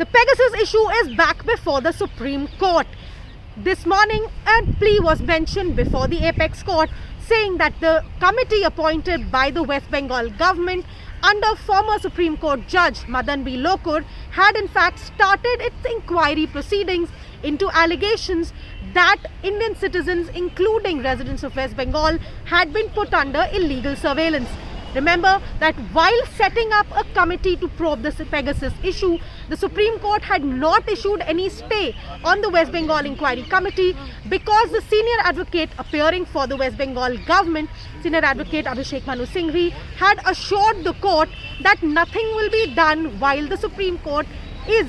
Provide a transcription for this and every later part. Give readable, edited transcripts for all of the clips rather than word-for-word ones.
The Pegasus issue is back before the Supreme Court. This morning, a plea was mentioned before the Apex Court saying that the committee appointed by the West Bengal government under former Supreme Court Judge Madan B. Lokur had in fact started its inquiry proceedings into allegations that Indian citizens, including residents of West Bengal, had been put under illegal surveillance. Remember that while setting up a committee to probe the Pegasus issue, the Supreme Court had not issued any stay on the West Bengal Inquiry Committee because the senior advocate appearing for the West Bengal government, Senior Advocate Abhishek Manu Singhvi, had assured the court that nothing will be done while the Supreme Court is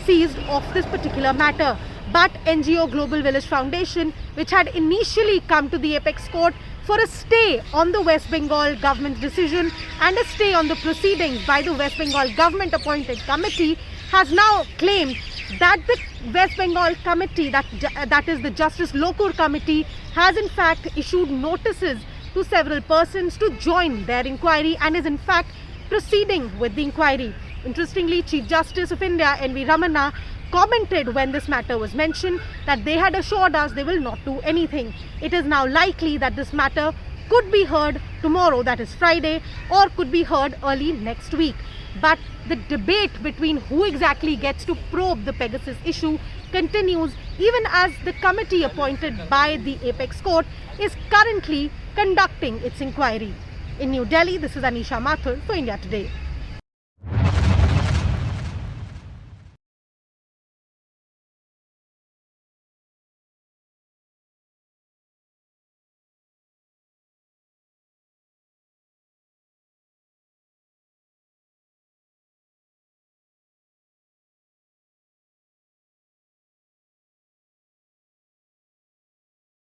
seized of this particular matter. But NGO Global Village Foundation, which had initially come to the Apex Court for a stay on the West Bengal government's decision and a stay on the proceedings by the West Bengal government appointed committee, has now claimed that the West Bengal committee, that is the Justice Lokur committee, has in fact issued notices to several persons to join their inquiry and is in fact proceeding with the inquiry. Interestingly, Chief Justice of India N.V. Ramana commented when this matter was mentioned that they had assured us they will not do anything. It is now likely that this matter could be heard tomorrow, that is Friday, or could be heard early next week. But the debate between who exactly gets to probe the Pegasus issue continues even as the committee appointed by the Apex Court is currently conducting its inquiry. In New Delhi, this is Anisha Mathur for India Today.